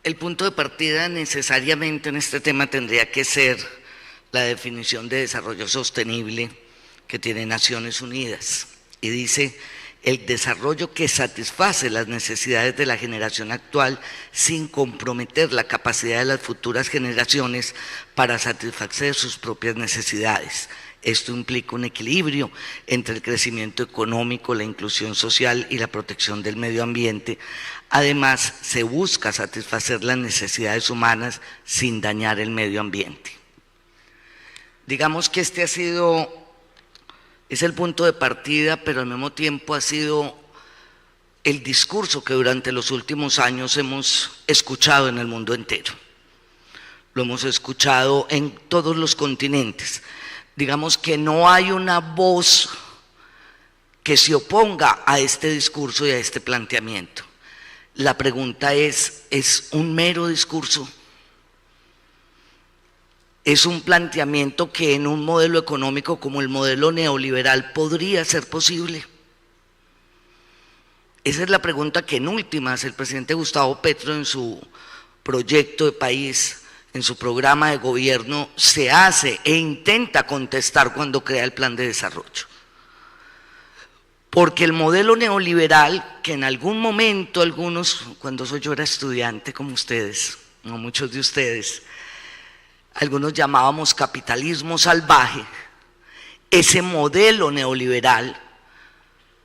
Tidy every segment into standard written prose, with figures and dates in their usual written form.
El punto de partida necesariamente en este tema tendría que ser la definición de desarrollo sostenible que tiene Naciones Unidas. Y dice, el desarrollo que satisface las necesidades de la generación actual sin comprometer la capacidad de las futuras generaciones para satisfacer sus propias necesidades. Esto implica un equilibrio entre el crecimiento económico, la inclusión social y la protección del medio ambiente. Además, se busca satisfacer las necesidades humanas sin dañar el medio ambiente. Digamos que este es el punto de partida, pero al mismo tiempo ha sido el discurso que durante los últimos años hemos escuchado en el mundo entero. Lo hemos escuchado en todos los continentes. Digamos que no hay una voz que se oponga a este discurso y a este planteamiento. La pregunta ¿es un mero discurso? ¿Es un planteamiento que en un modelo económico como el modelo neoliberal podría ser posible? Esa es la pregunta que en últimas el presidente Gustavo Petro en su proyecto de país, en su programa de gobierno, se hace e intenta contestar cuando crea el plan de desarrollo. Porque el modelo neoliberal, que en algún momento algunos, cuando yo era estudiante como ustedes, no muchos de ustedes, algunos llamábamos capitalismo salvaje, ese modelo neoliberal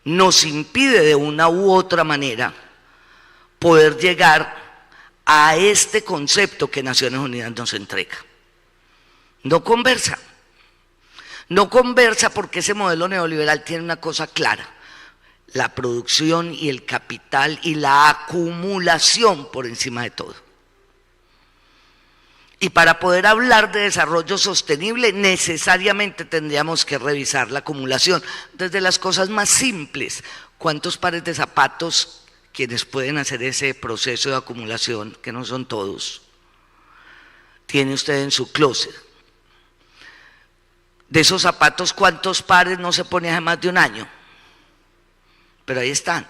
nos impide de una u otra manera poder llegar a este concepto que Naciones Unidas nos entrega. No conversa porque ese modelo neoliberal tiene una cosa clara: la producción y el capital y la acumulación por encima de todo. Y para poder hablar de desarrollo sostenible necesariamente tendríamos que revisar la acumulación desde las cosas más simples. ¿Cuántos pares de zapatos, quienes pueden hacer ese proceso de acumulación, que no son todos, tiene usted en su closet? De esos zapatos, ¿cuántos pares no se pone hace más de un año? Pero ahí están.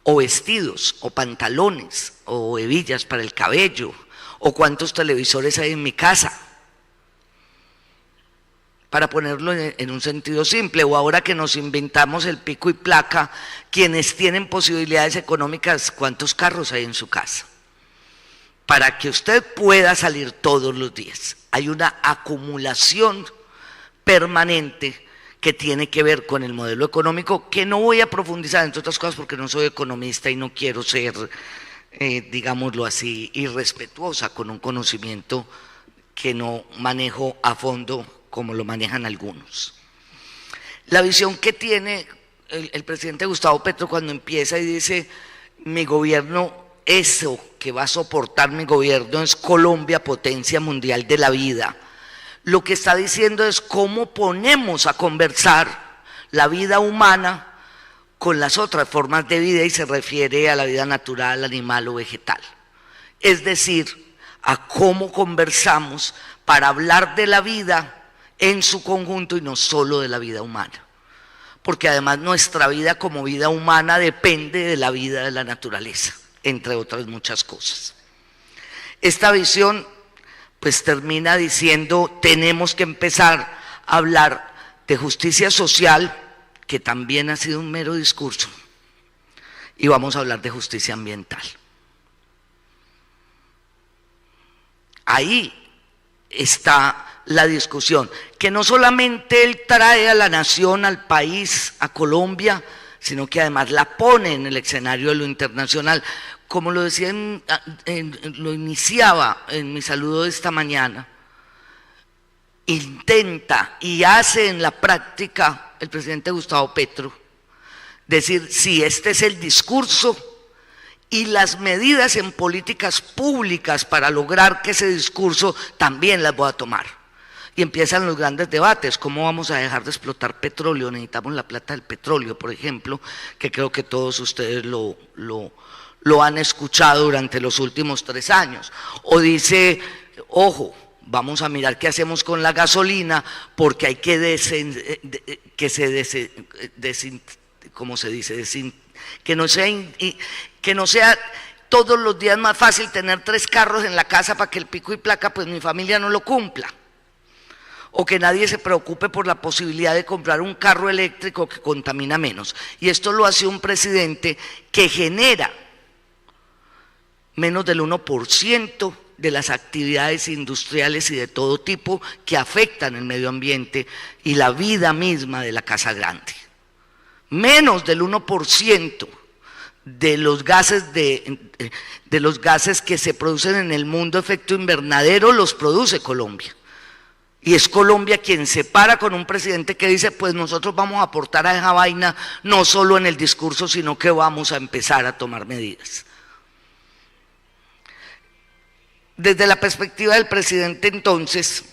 O vestidos, o pantalones, o hebillas para el cabello, o cuántos televisores hay en mi casa, para ponerlo en un sentido simple. O ahora que nos inventamos el pico y placa, quienes tienen posibilidades económicas, ¿cuántos carros hay en su casa? Para que usted pueda salir todos los días. Hay una acumulación permanente que tiene que ver con el modelo económico, que no voy a profundizar, entre otras cosas porque no soy economista y no quiero ser, digámoslo así, irrespetuosa con un conocimiento que no manejo a fondo como lo manejan algunos. La visión que tiene el presidente Gustavo Petro cuando empieza y dice, mi gobierno, eso que va a soportar mi gobierno es Colombia, potencia mundial de la vida. Lo que está diciendo es cómo ponemos a conversar la vida humana con las otras formas de vida, y se refiere a la vida natural, animal o vegetal. Es decir, a cómo conversamos para hablar de la vida en su conjunto y no solo de la vida humana. Porque además nuestra vida como vida humana depende de la vida de la naturaleza, entre otras muchas cosas. Esta visión pues termina diciendo, tenemos que empezar a hablar de justicia social, que también ha sido un mero discurso, y vamos a hablar de justicia ambiental. Ahí está la discusión, que no solamente él trae a la nación, al país, a Colombia, sino que además la pone en el escenario de lo internacional. Como lo decía, lo iniciaba en mi saludo de esta mañana, intenta y hace en la práctica el presidente Gustavo Petro decir, sí, este es el discurso y las medidas en políticas públicas para lograr que ese discurso también las voy a tomar. Y empiezan los grandes debates, ¿cómo vamos a dejar de explotar petróleo? Necesitamos la plata del petróleo, por ejemplo, que creo que todos ustedes lo han escuchado durante los últimos 3 años. O dice, ojo, vamos a mirar qué hacemos con la gasolina, porque hay que todos los días más fácil tener 3 carros en la casa para que el pico y placa, pues mi familia no lo cumpla. O que nadie se preocupe por la posibilidad de comprar un carro eléctrico que contamina menos. Y esto lo hace un presidente que genera menos del 1% de las actividades industriales y de todo tipo que afectan el medio ambiente y la vida misma de la Casa Grande. Menos del 1% de los gases que se producen en el mundo efecto invernadero los produce Colombia. Y es Colombia quien se para con un presidente que dice, pues nosotros vamos a aportar a esa vaina, no solo en el discurso, sino que vamos a empezar a tomar medidas. Desde la perspectiva del presidente entonces,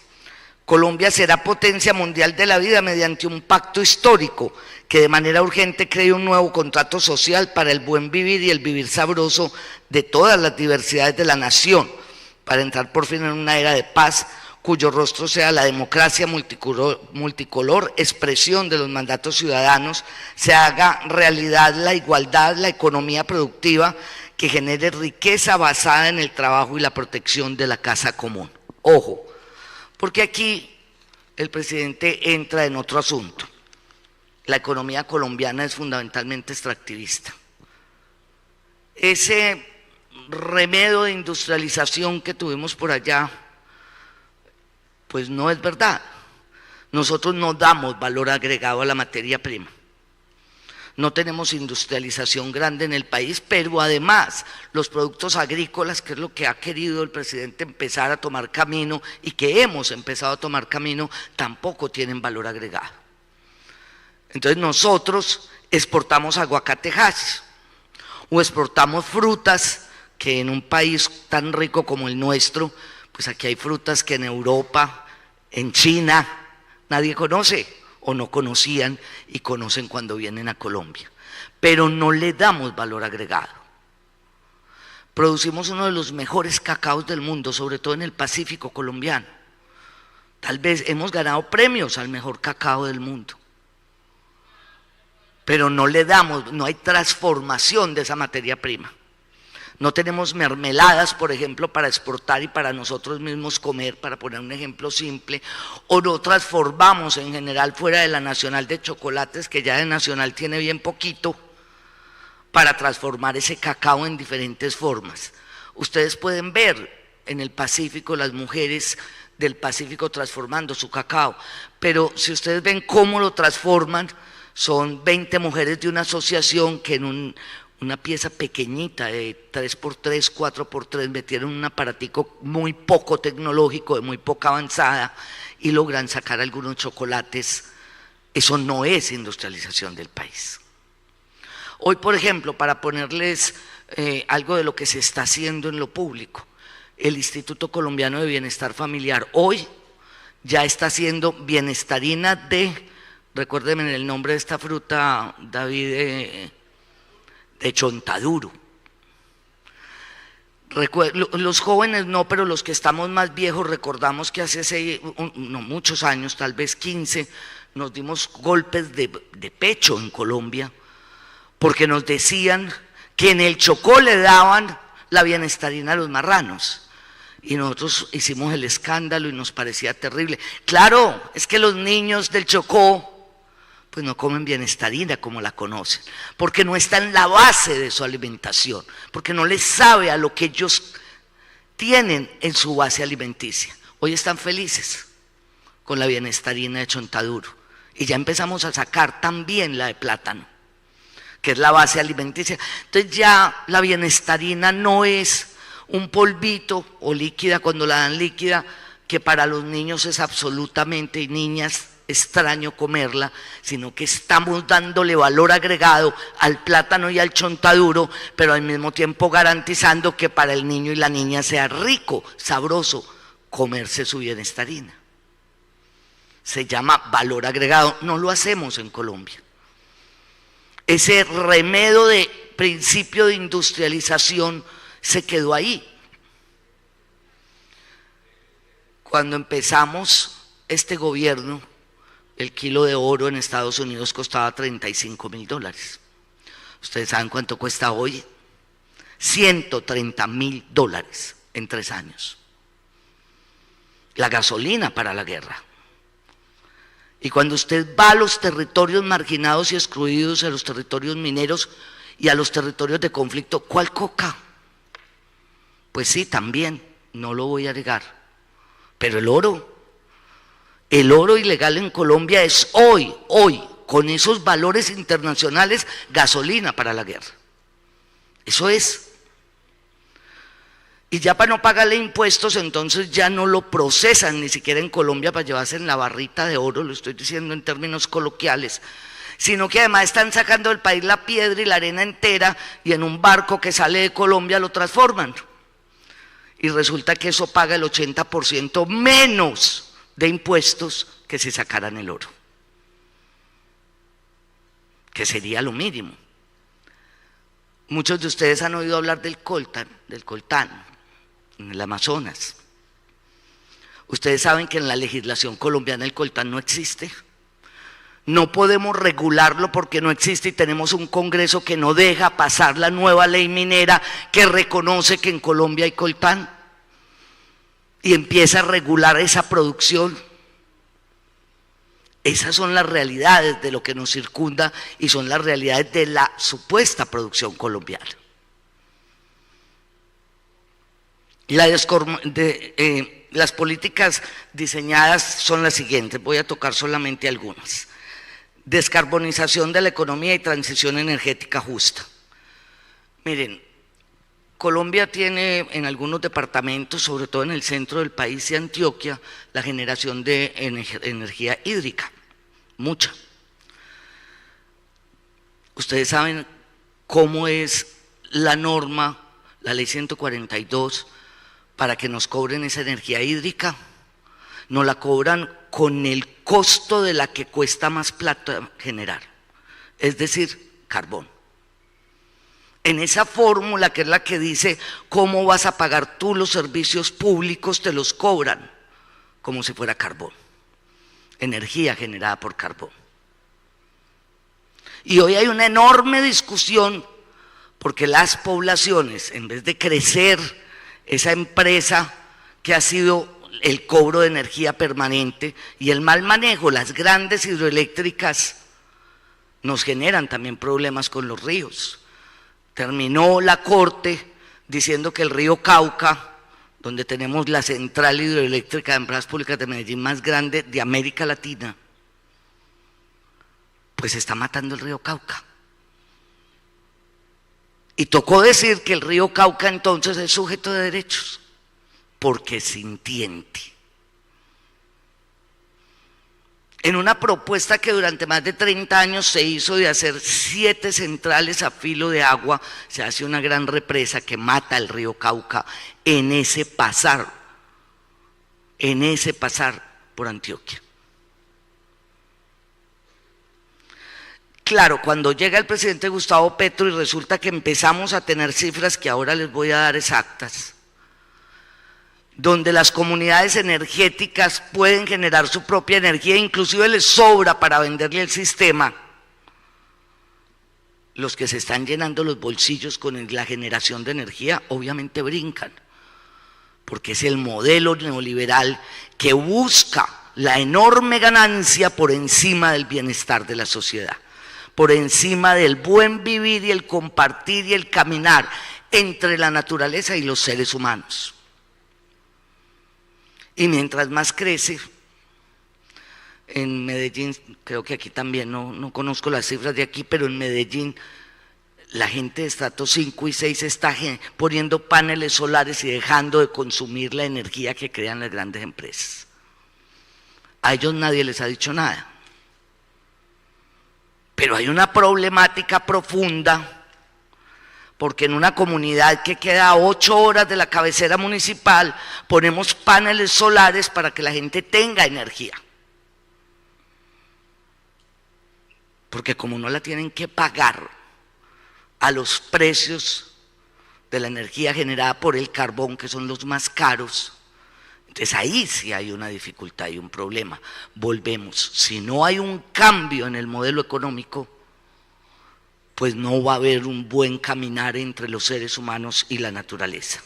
Colombia será potencia mundial de la vida mediante un pacto histórico que de manera urgente cree un nuevo contrato social para el buen vivir y el vivir sabroso de todas las diversidades de la nación, para entrar por fin en una era de paz, cuyo rostro sea la democracia multicolor, expresión de los mandatos ciudadanos, se haga realidad la igualdad, la economía productiva que genere riqueza basada en el trabajo y la protección de la casa común. Ojo, porque aquí el presidente entra en otro asunto. La economía colombiana es fundamentalmente extractivista. Ese remedio de industrialización que tuvimos por allá, pues no es verdad. Nosotros no damos valor agregado a la materia prima. No tenemos industrialización grande en el país, pero además los productos agrícolas, que es lo que ha querido el presidente empezar a tomar camino y que hemos empezado a tomar camino, tampoco tienen valor agregado. Entonces nosotros exportamos aguacatejas o exportamos frutas que en un país tan rico como el nuestro, pues aquí hay frutas que en Europa, en China, nadie conoce o no conocían y conocen cuando vienen a Colombia, pero no le damos valor agregado. Producimos uno de los mejores cacaos del mundo, sobre todo en el Pacífico colombiano. Tal vez hemos ganado premios al mejor cacao del mundo, pero no le damos, no hay transformación de esa materia prima. No tenemos mermeladas, por ejemplo, para exportar y para nosotros mismos comer, para poner un ejemplo simple, o no transformamos en general fuera de la Nacional de chocolates, que ya de Nacional tiene bien poquito, para transformar ese cacao en diferentes formas. Ustedes pueden ver en el Pacífico las mujeres del Pacífico transformando su cacao, pero si ustedes ven cómo lo transforman, son 20 mujeres de una asociación que en una pieza pequeñita de 3x3, 4x3, metieron un aparatico muy poco tecnológico, de muy poca avanzada, y logran sacar algunos chocolates. Eso no es industrialización del país. Hoy, por ejemplo, para ponerles algo de lo que se está haciendo en lo público, el Instituto Colombiano de Bienestar Familiar hoy ya está haciendo bienestarina de, recuérdenme el nombre de esta fruta, David, de chontaduro. Los jóvenes no, pero los que estamos más viejos recordamos que hace muchos años, tal vez 15, nos dimos golpes de pecho en Colombia porque nos decían que en el Chocó le daban la bienestarina a los marranos y nosotros hicimos el escándalo y nos parecía terrible. Claro, es que los niños del Chocó pues no comen bienestarina como la conocen, porque no está en la base de su alimentación, porque no les sabe a lo que ellos tienen en su base alimenticia. Hoy están felices con la bienestarina de chontaduro y ya empezamos a sacar también la de plátano, que es la base alimenticia. Entonces ya la bienestarina no es un polvito o líquida cuando la dan líquida, que para los niños es absolutamente, y niñas, extraño comerla, sino que estamos dándole valor agregado al plátano y al chontaduro, pero al mismo tiempo garantizando que para el niño y la niña sea rico, sabroso comerse su bienestarina. Se llama valor agregado, no lo hacemos en Colombia. Ese remedio de principio de industrialización se quedó ahí. Cuando empezamos este gobierno, el kilo de oro en Estados Unidos costaba $35.000. ¿Ustedes saben cuánto cuesta hoy? $130.000 en 3 años. La gasolina para la guerra. Y cuando usted va a los territorios marginados y excluidos, a los territorios mineros y a los territorios de conflicto, ¿cuál coca? Pues sí, también, no lo voy a negar. Pero el oro ilegal en Colombia es hoy, con esos valores internacionales, gasolina para la guerra. Eso es. Y ya para no pagarle impuestos, entonces ya no lo procesan ni siquiera en Colombia para llevarse en la barrita de oro, lo estoy diciendo en términos coloquiales, sino que además están sacando del país la piedra y la arena entera y en un barco que sale de Colombia lo transforman. Y resulta que eso paga el 80% menos de impuestos que si sacaran el oro, que sería lo mínimo. Muchos de ustedes han oído hablar del coltán, en el Amazonas. Ustedes saben que en la legislación colombiana el coltán no existe. No podemos regularlo porque no existe y tenemos un Congreso que no deja pasar la nueva ley minera que reconoce que en Colombia hay coltán y empieza a regular esa producción. Esas son las realidades de lo que nos circunda y son las realidades de la supuesta producción colombiana. Las políticas diseñadas son las siguientes, voy a tocar solamente algunas. Descarbonización de la economía y transición energética justa. Miren, Colombia tiene en algunos departamentos, sobre todo en el centro del país y Antioquia, la generación de energía hídrica, mucha. Ustedes saben cómo es la norma, la ley 142, para que nos cobren esa energía hídrica. Nos la cobran con el costo de la que cuesta más plata generar, es decir, carbón. En esa fórmula que es la que dice cómo vas a pagar tú los servicios públicos, te los cobran como si fuera carbón, energía generada por carbón. Y hoy hay una enorme discusión porque las poblaciones, en vez de crecer esa empresa que ha sido el cobro de energía permanente y el mal manejo, las grandes hidroeléctricas nos generan también problemas con los ríos. Terminó la Corte diciendo que el río Cauca, donde tenemos la central hidroeléctrica de Empresas Públicas de Medellín más grande de América Latina, pues está matando el río Cauca. Y tocó decir que el río Cauca entonces es sujeto de derechos, porque es sintiente. En una propuesta que durante más de 30 años se hizo de hacer 7 centrales a filo de agua, se hace una gran represa que mata el río Cauca en ese pasar por Antioquia. Claro, cuando llega el presidente Gustavo Petro y resulta que empezamos a tener cifras que ahora les voy a dar exactas, donde las comunidades energéticas pueden generar su propia energía, inclusive les sobra para venderle al sistema, los que se están llenando los bolsillos con la generación de energía obviamente brincan, porque es el modelo neoliberal que busca la enorme ganancia por encima del bienestar de la sociedad, por encima del buen vivir y el compartir y el caminar entre la naturaleza y los seres humanos. Y mientras más crece, en Medellín, creo que aquí también, no conozco las cifras de aquí, pero en Medellín la gente de estrato 5 y 6 está poniendo paneles solares y dejando de consumir la energía que crean las grandes empresas. A ellos nadie les ha dicho nada. Pero hay una problemática profunda, porque en una comunidad que queda a 8 horas de la cabecera municipal, ponemos paneles solares para que la gente tenga energía. Porque como no la tienen que pagar a los precios de la energía generada por el carbón, que son los más caros, entonces ahí sí hay una dificultad y un problema. Volvemos, si no hay un cambio en el modelo económico, pues no va a haber un buen caminar entre los seres humanos y la naturaleza.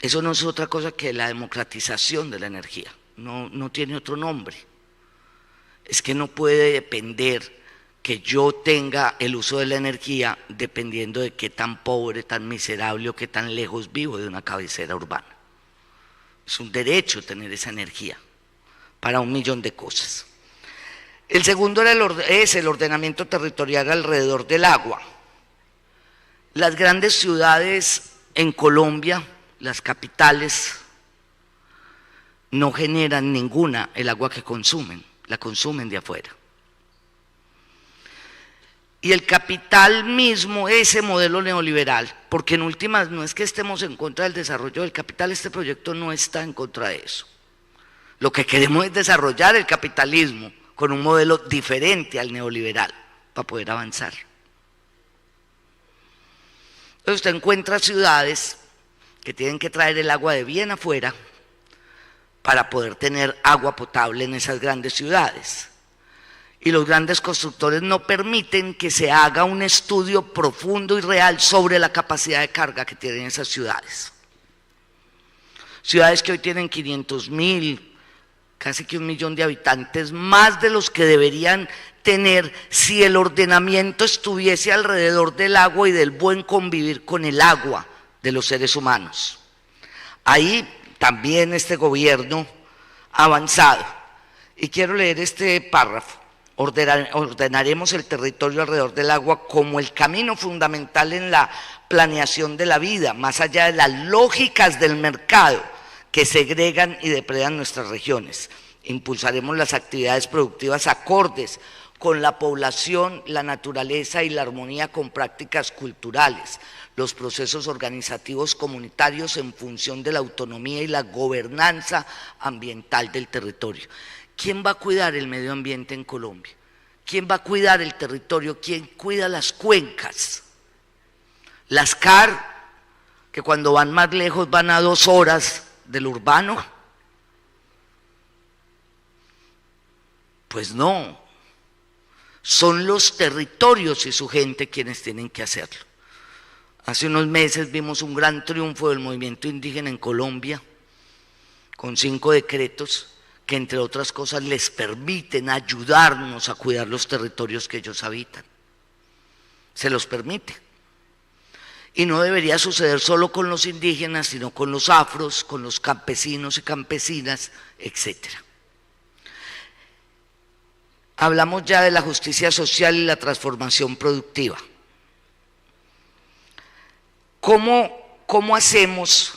Eso no es otra cosa que la democratización de la energía, no tiene otro nombre. Es que no puede depender que yo tenga el uso de la energía dependiendo de qué tan pobre, tan miserable o qué tan lejos vivo de una cabecera urbana. Es un derecho tener esa energía para 1.000.000 de cosas. El segundo es el ordenamiento territorial alrededor del agua. Las grandes ciudades en Colombia, las capitales, no generan ninguna el agua que consumen, la consumen de afuera. Y el capital mismo, ese modelo neoliberal, porque en últimas no es que estemos en contra del desarrollo del capital, este proyecto no está en contra de eso. Lo que queremos es desarrollar el capitalismo con un modelo diferente al neoliberal para poder avanzar. Entonces usted encuentra ciudades que tienen que traer el agua de bien afuera para poder tener agua potable en esas grandes ciudades. Y los grandes constructores no permiten que se haga un estudio profundo y real sobre la capacidad de carga que tienen esas ciudades. Ciudades que hoy tienen 500.000, casi que 1.000.000 de habitantes, más de los que deberían tener si el ordenamiento estuviese alrededor del agua y del buen convivir con el agua de los seres humanos. Ahí también este gobierno ha avanzado. Y quiero leer este párrafo. Ordenaremos el territorio alrededor del agua como el camino fundamental en la planeación de la vida, más allá de las lógicas del mercado que segregan y depredan nuestras regiones. Impulsaremos las actividades productivas acordes con la población, la naturaleza y la armonía con prácticas culturales, los procesos organizativos comunitarios en función de la autonomía y la gobernanza ambiental del territorio. ¿Quién va a cuidar el medio ambiente en Colombia? ¿Quién va a cuidar el territorio? ¿Quién cuida las cuencas? Las CAR, que cuando van más lejos van a 2 horas del urbano. Pues no, son los territorios y su gente quienes tienen que hacerlo. Hace unos meses vimos un gran triunfo del movimiento indígena en Colombia, con 5 decretos que entre otras cosas les permiten ayudarnos a cuidar los territorios que ellos habitan. Se los permite. Y no debería suceder solo con los indígenas, sino con los afros, con los campesinos y campesinas, etc. Hablamos ya de la justicia social y la transformación productiva. ¿Cómo hacemos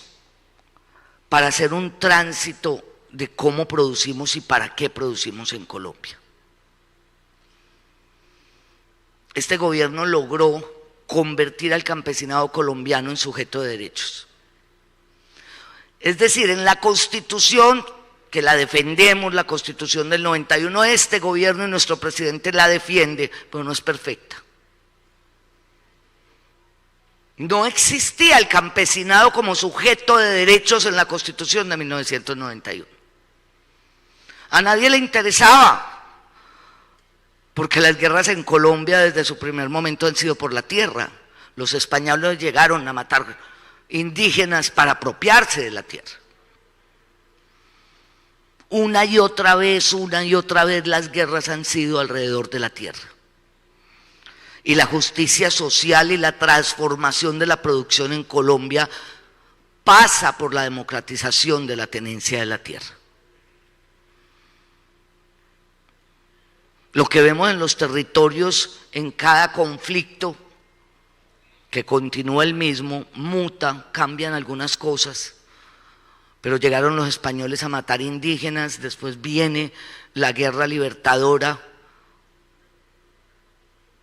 para hacer un tránsito de cómo producimos y para qué producimos en Colombia? Este gobierno logró convertir al campesinado colombiano en sujeto de derechos. Es decir, en la Constitución, que la defendemos, la Constitución del 91, este gobierno y nuestro presidente la defiende, pero no es perfecta. No existía el campesinado como sujeto de derechos en la Constitución de 1991. A nadie le interesaba, porque las guerras en Colombia desde su primer momento han sido por la tierra. Los españoles llegaron a matar indígenas para apropiarse de la tierra. Una y otra vez las guerras han sido alrededor de la tierra. Y la justicia social y la transformación de la producción en Colombia pasa por la democratización de la tenencia de la tierra. Lo que vemos en los territorios, en cada conflicto, que continúa el mismo, muta, cambian algunas cosas, pero llegaron los españoles a matar indígenas, después viene la guerra libertadora,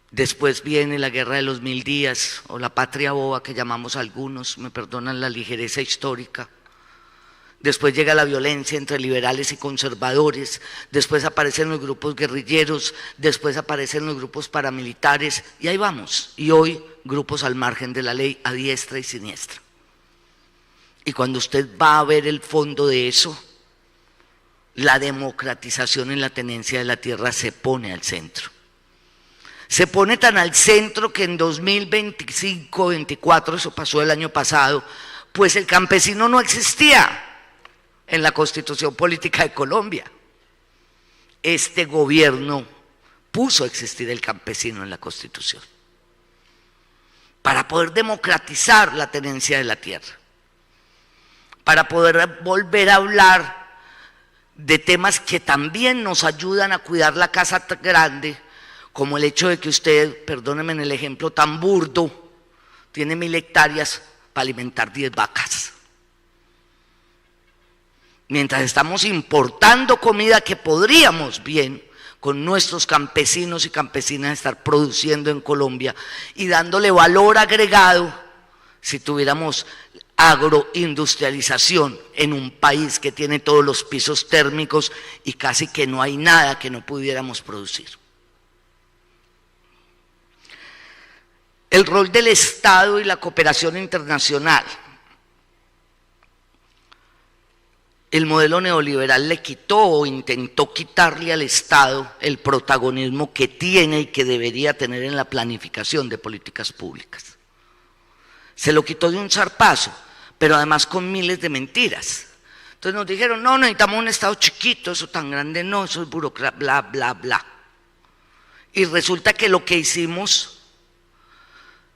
después viene la guerra de los 1000 días, o la patria boba que llamamos algunos, me perdonan la ligereza histórica. Después llega la violencia entre liberales y conservadores, después aparecen los grupos guerrilleros, después aparecen los grupos paramilitares, y ahí vamos. Y hoy grupos al margen de la ley, a diestra y siniestra. Y cuando usted va a ver el fondo de eso, la democratización en la tenencia de la tierra se pone al centro. Se pone tan al centro que en 2025-24, eso pasó el año pasado, pues el campesino no existía en la Constitución Política de Colombia. Este gobierno puso a existir el campesino en la Constitución para poder democratizar la tenencia de la tierra, para poder volver a hablar de temas que también nos ayudan a cuidar la casa grande, como el hecho de que usted, perdóneme en el ejemplo tan burdo, tiene 1000 hectáreas para alimentar 10 vacas. Mientras estamos importando comida que podríamos bien con nuestros campesinos y campesinas estar produciendo en Colombia y dándole valor agregado si tuviéramos agroindustrialización en un país que tiene todos los pisos térmicos y casi que no hay nada que no pudiéramos producir. El rol del Estado y la cooperación internacional. El modelo neoliberal le quitó o intentó quitarle al Estado el protagonismo que tiene y que debería tener en la planificación de políticas públicas. Se lo quitó de un zarpazo, pero además con miles de mentiras. Entonces nos dijeron, no, necesitamos un Estado chiquito, eso tan grande no, eso es burocracia, bla, bla, bla. Y resulta que lo que hicimos,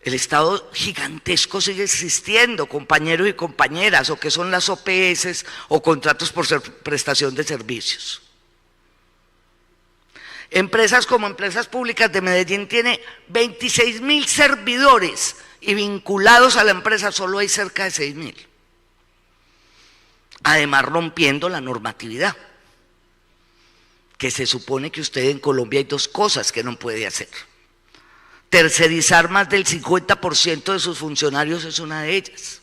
el Estado gigantesco sigue existiendo, compañeros y compañeras, o que son las OPS o contratos por prestación de servicios. Empresas como Empresas Públicas de Medellín tiene 26.000 servidores y vinculados a la empresa solo hay cerca de 6.000. Además rompiendo la normatividad, que se supone que usted en Colombia hay 2 cosas que no puede hacer. Tercerizar más del 50% de sus funcionarios es una de ellas.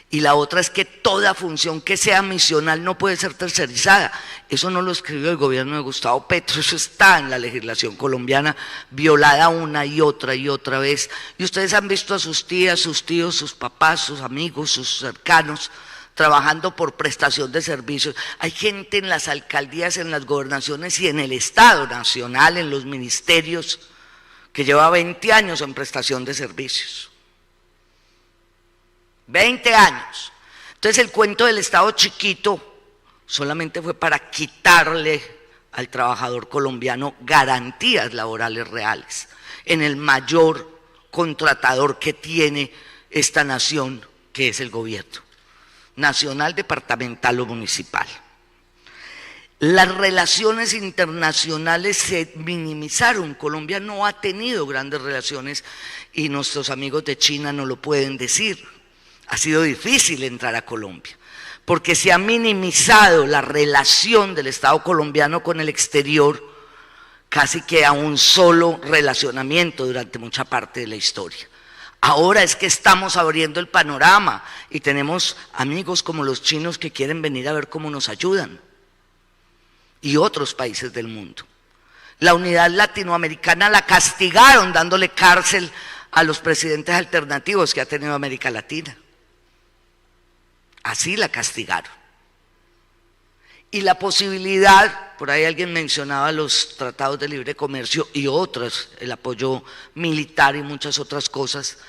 Y la otra es que toda función que sea misional no puede ser tercerizada. Eso no lo escribió el gobierno de Gustavo Petro, eso está en la legislación colombiana, violada una y otra vez. Y ustedes han visto a sus tías, sus tíos, sus papás, sus amigos, sus cercanos, trabajando por prestación de servicios. Hay gente en las alcaldías, en las gobernaciones y en el Estado nacional, en los ministerios, que lleva 20 años en prestación de servicios. 20 años. Entonces el cuento del Estado chiquito solamente fue para quitarle al trabajador colombiano garantías laborales reales en el mayor contratador que tiene esta nación, que es el gobierno nacional, departamental o municipal. Las relaciones internacionales se minimizaron. Colombia no ha tenido grandes relaciones y nuestros amigos de China no lo pueden decir. Ha sido difícil entrar a Colombia porque se ha minimizado la relación del Estado colombiano con el exterior casi que a un solo relacionamiento durante mucha parte de la historia. Ahora es que estamos abriendo el panorama y tenemos amigos como los chinos que quieren venir a ver cómo nos ayudan. Y otros países del mundo. La unidad latinoamericana la castigaron dándole cárcel a los presidentes alternativos que ha tenido América Latina. Así la castigaron. Y la posibilidad, por ahí alguien mencionaba los tratados de libre comercio y otros, el apoyo militar y muchas otras cosas,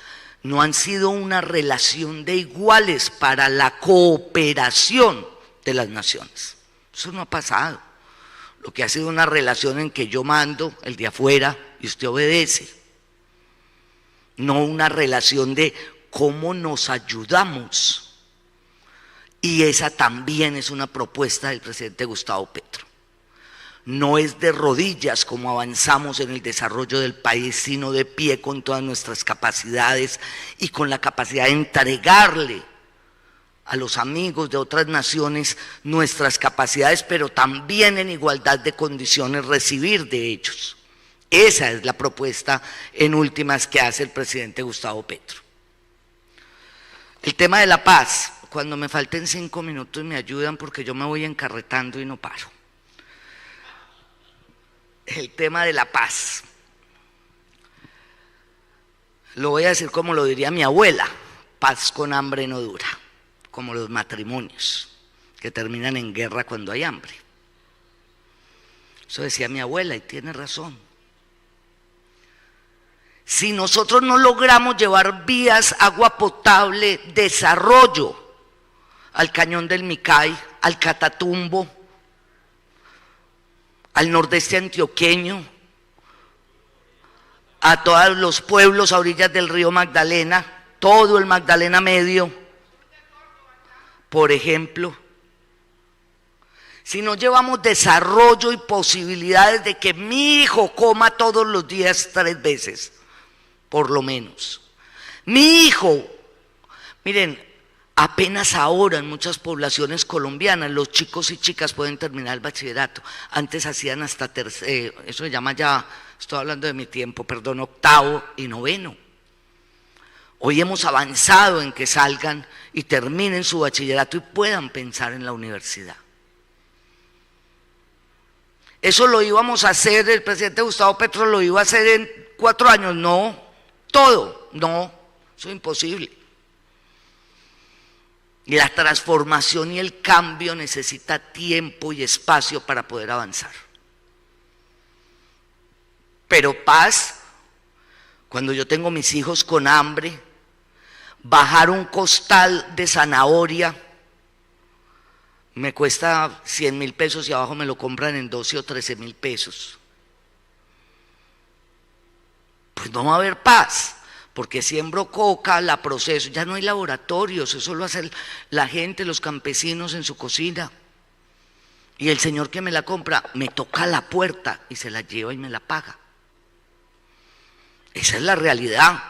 no han sido una relación de iguales para la cooperación de las naciones. Eso no ha pasado. Lo que ha sido una relación en que yo mando, el de afuera, y usted obedece. No una relación de cómo nos ayudamos. Y esa también es una propuesta del presidente Gustavo Petro. No es de rodillas como avanzamos en el desarrollo del país, sino de pie con todas nuestras capacidades y con la capacidad de entregarle a los amigos de otras naciones nuestras capacidades, pero también en igualdad de condiciones recibir de ellos. Esa es la propuesta en últimas que hace el presidente Gustavo Petro. El tema de la paz, cuando me falten 5 minutos me ayudan porque yo me voy encarretando y no paro. El tema de la paz. Lo voy a decir como lo diría mi abuela, paz con hambre no dura. Como los matrimonios. que terminan en guerra cuando hay hambre. Eso decía mi abuela y tiene razón. Si nosotros no logramos llevar vías, agua potable, desarrollo al Cañón del Micay, al Catatumbo, al nordeste antioqueño, a todos los pueblos a orillas del río Magdalena, todo el Magdalena Medio, por ejemplo. Si no llevamos desarrollo y posibilidades de que mi hijo coma todos los días 3 veces, por lo menos. Mi hijo, miren, apenas ahora en muchas poblaciones colombianas los chicos y chicas pueden terminar el bachillerato. Antes hacían hasta eso se llama ya, estoy hablando de mi tiempo, perdón, 8º y 9º. Hoy hemos avanzado en que salgan y terminen su bachillerato y puedan pensar en la universidad. Eso lo íbamos a hacer, el presidente Gustavo Petro lo iba a hacer en 4 años, no, todo, no, eso es imposible. Y la transformación y el cambio necesita tiempo y espacio para poder avanzar. Pero paz, cuando yo tengo mis hijos con hambre, bajar un costal de zanahoria me cuesta 100.000 pesos y abajo me lo compran en 12 o 13.000 pesos. Pues no va a haber paz, porque siembro coca, la proceso, ya no hay laboratorios, eso lo hace la gente, los campesinos en su cocina. Y el señor que me la compra me toca la puerta y se la lleva y me la paga. Esa es la realidad.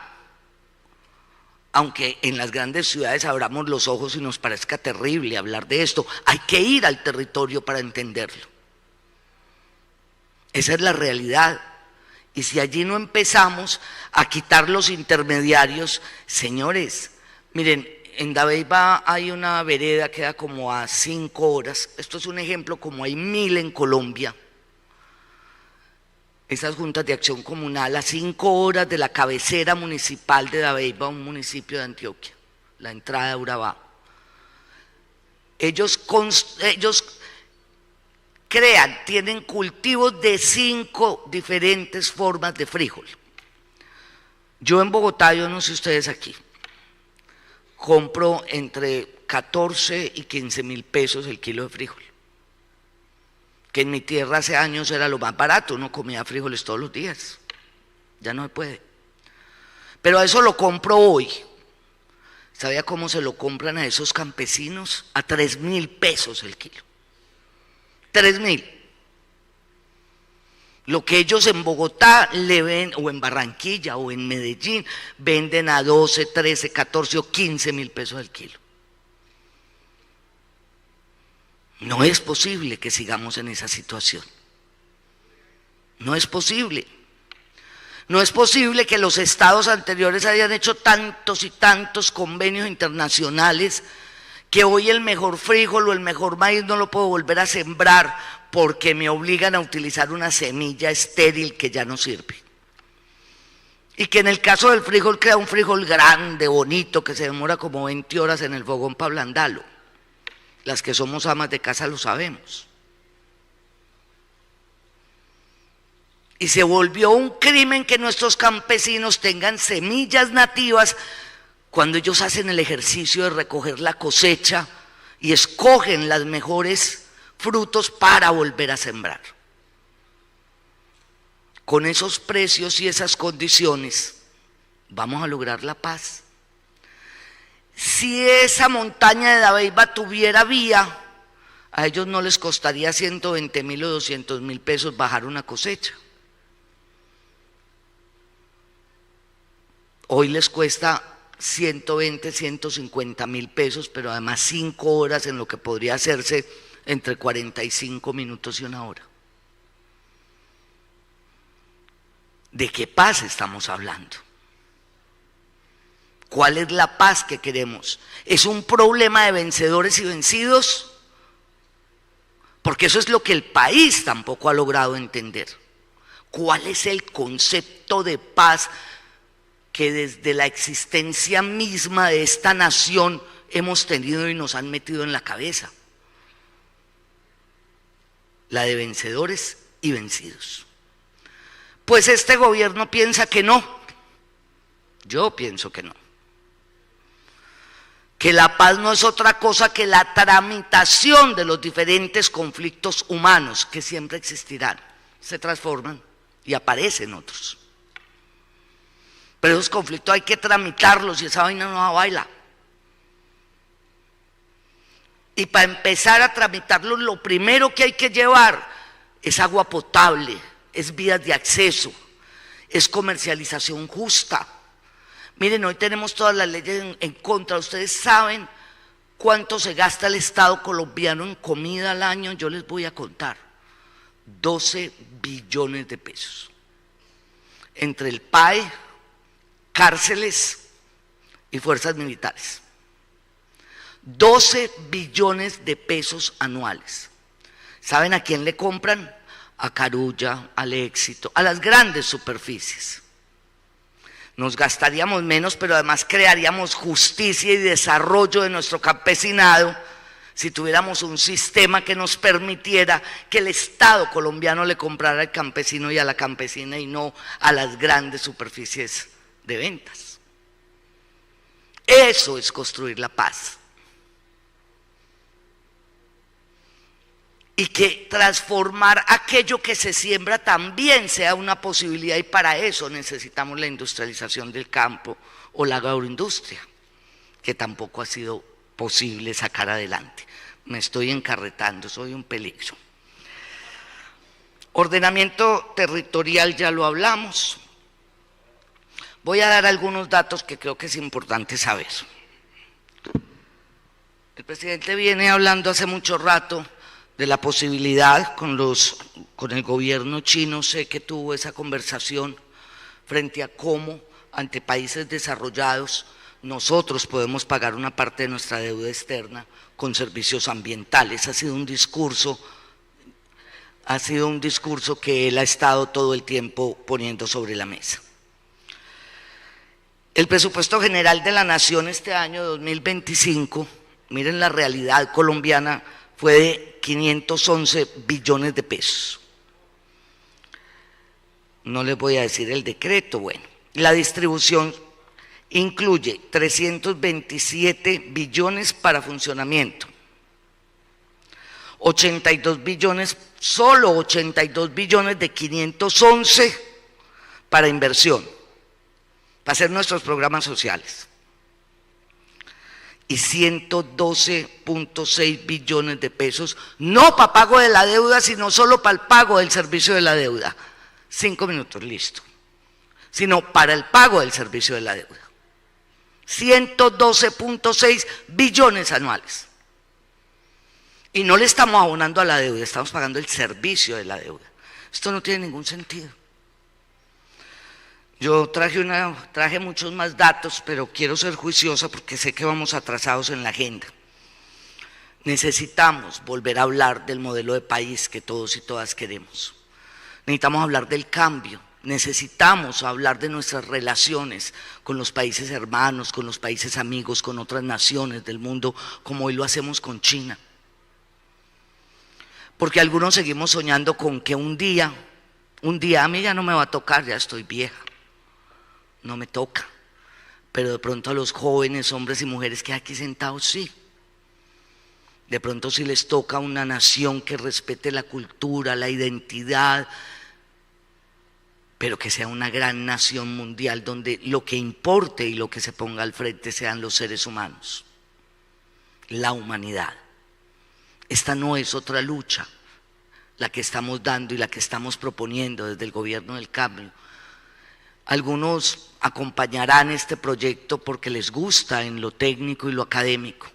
Aunque en las grandes ciudades abramos los ojos y nos parezca terrible hablar de esto, hay que ir al territorio para entenderlo. Esa es la realidad. Y si allí no empezamos a quitar los intermediarios, señores, miren, en Dabeiba hay una vereda que da como a 5 horas. Esto es un ejemplo, como hay 1000 en Colombia. Esas juntas de acción comunal a 5 horas de la cabecera municipal de Dabeiba, un municipio de Antioquia, la entrada de Urabá. Ellos crean, tienen cultivos de 5 diferentes formas de frijol. Yo en Bogotá, yo no sé ustedes aquí, compro entre 14 y 15.000 pesos el kilo de frijol. Que en mi tierra hace años era lo más barato, uno comía frijoles todos los días, ya no se puede. Pero a eso lo compro hoy. ¿Sabía cómo se lo compran a esos campesinos? A 3.000 pesos el kilo. 3.000. Lo que ellos en Bogotá le ven, o en Barranquilla, o en Medellín, venden a 12, 13, 14 o 15.000 pesos el kilo. No es posible que sigamos en esa situación. No es posible. No es posible que los estados anteriores hayan hecho tantos y tantos convenios internacionales que hoy el mejor frijol o el mejor maíz no lo puedo volver a sembrar porque me obligan a utilizar una semilla estéril que ya no sirve. Y que en el caso del frijol crea un frijol grande, bonito, que se demora como 20 horas en el fogón para ablandarlo. Las que somos amas de casa lo sabemos. Y se volvió un crimen que nuestros campesinos tengan semillas nativas cuando ellos hacen el ejercicio de recoger la cosecha y escogen las mejores frutos para volver a sembrar. Con esos precios y esas condiciones, ¿vamos a lograr la paz? Si esa montaña de Dabeiba tuviera vía, a ellos no les costaría 120.000 o 200.000 pesos bajar una cosecha. Hoy les cuesta 120, 150.000 pesos, pero además 5 horas en lo que podría hacerse entre 45 minutos y 1 hora. ¿De qué paz estamos hablando? ¿Cuál es la paz que queremos? ¿Es un problema de vencedores y vencidos? Porque eso es lo que el país tampoco ha logrado entender. ¿Cuál es el concepto de paz que desde la existencia misma de esta nación hemos tenido y nos han metido en la cabeza? la de vencedores y vencidos. Pues este gobierno piensa que no, yo pienso que no, que la paz no es otra cosa que la tramitación de los diferentes conflictos humanos que siempre existirán, se transforman y aparecen otros. Pero esos conflictos hay que tramitarlos y esa vaina no baila. Y para empezar a tramitarlos, lo primero que hay que llevar es agua potable, es vías de acceso, es comercialización justa. Miren, hoy tenemos todas las leyes en contra. ¿Ustedes saben cuánto se gasta el Estado colombiano en comida al año? Yo les voy a contar. 12 billones de pesos. Entre el PAE, cárceles y fuerzas militares. 12 billones de pesos anuales. ¿Saben a quién le compran? A Carulla, al Éxito, a las grandes superficies. Nos gastaríamos menos, pero además crearíamos justicia y desarrollo de nuestro campesinado si tuviéramos un sistema que nos permitiera que el Estado colombiano le comprara al campesino y a la campesina y no a las grandes superficies de ventas. Eso es construir la paz. Y que transformar aquello que se siembra también sea una posibilidad, y para eso necesitamos la industrialización del campo o la agroindustria, que tampoco ha sido posible sacar adelante. Me estoy encarretando, soy un peligro. Ordenamiento territorial ya lo hablamos. Voy a dar algunos datos que creo que es importante saber. El presidente viene hablando hace mucho rato de la posibilidad con el gobierno chino. Sé que tuvo esa conversación frente a cómo ante países desarrollados nosotros podemos pagar una parte de nuestra deuda externa con servicios ambientales. Ha sido un discurso que él ha estado todo el tiempo poniendo sobre la mesa. El presupuesto general de la nación este año 2025, miren la realidad colombiana, fue de 511 billones de pesos. No les voy a decir el decreto, bueno. La distribución incluye 327 billones para funcionamiento, 82 billones, solo 82 billones de 511 para inversión, para hacer nuestros programas sociales. Y 112.6 billones de pesos, no para pago de la deuda, sino solo para el pago del servicio de la deuda. 5 minutos, listo. Sino para el pago del servicio de la deuda. 112.6 billones anuales. Y no le estamos abonando a la deuda, estamos pagando el servicio de la deuda. Esto no tiene ningún sentido. Yo traje muchos más datos, pero quiero ser juiciosa porque sé que vamos atrasados en la agenda. Necesitamos volver a hablar del modelo de país que todos y todas queremos. Necesitamos hablar del cambio, necesitamos hablar de nuestras relaciones con los países hermanos, con los países amigos, con otras naciones del mundo, como hoy lo hacemos con China. Porque algunos seguimos soñando con que un día a mí ya no me va a tocar, ya estoy vieja. No me toca, pero de pronto a los jóvenes, hombres y mujeres que aquí sentados, sí. De pronto sí les toca una nación que respete la cultura, la identidad, pero que sea una gran nación mundial donde lo que importe y lo que se ponga al frente sean los seres humanos, la humanidad. Esta no es otra lucha, la que estamos dando y la que estamos proponiendo desde el gobierno del cambio. Algunos acompañarán este proyecto porque les gusta en lo técnico y lo académico.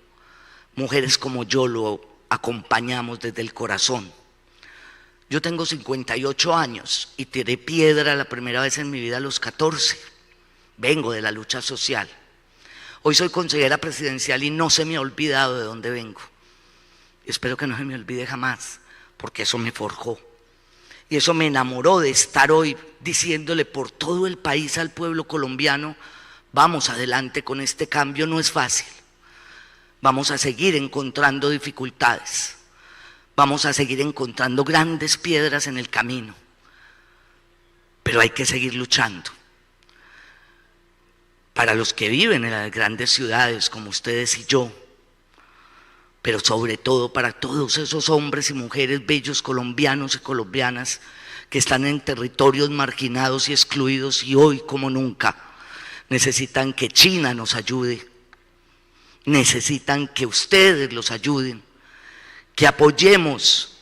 Mujeres como yo lo acompañamos desde el corazón. Yo tengo 58 años y tiré piedra la primera vez en mi vida a los 14. Vengo de la lucha social. Hoy soy consejera presidencial y no se me ha olvidado de dónde vengo. Espero que no se me olvide jamás, porque eso me forjó. Y eso me enamoró de estar hoy diciéndole por todo el país al pueblo colombiano: vamos adelante con este cambio, no es fácil. Vamos a seguir encontrando dificultades. vamos a seguir encontrando grandes piedras en el camino, pero hay que seguir luchando. Para los que viven en las grandes ciudades como ustedes y yo, pero sobre todo para todos esos hombres y mujeres bellos colombianos y colombianas que están en territorios marginados y excluidos y hoy como nunca necesitan que China nos ayude, necesitan que ustedes los ayuden, que apoyemos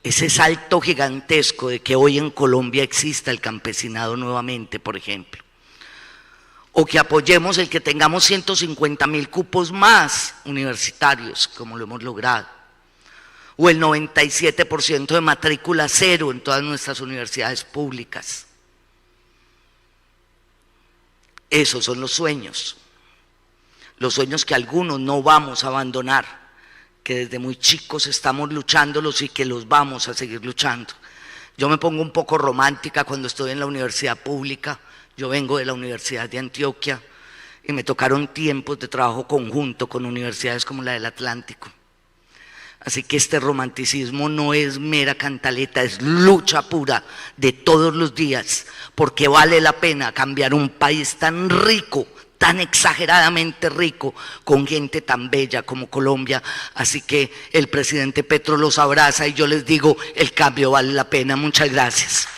ese salto gigantesco de que hoy en Colombia exista el campesinado nuevamente, por ejemplo. O que apoyemos el que tengamos 150.000 cupos más universitarios, como lo hemos logrado. O el 97% de matrícula cero en todas nuestras universidades públicas. Esos son los sueños que algunos no vamos a abandonar, que desde muy chicos estamos luchándolos y que los vamos a seguir luchando. Yo me pongo un poco romántica cuando estoy en la universidad pública. Yo vengo de la Universidad de Antioquia y me tocaron tiempos de trabajo conjunto con universidades como la del Atlántico. Así que este romanticismo no es mera cantaleta, es lucha pura de todos los días, porque vale la pena cambiar un país tan rico, tan exageradamente rico, con gente tan bella como Colombia. Así que el presidente Petro los abraza y yo les digo, el cambio vale la pena. Muchas gracias.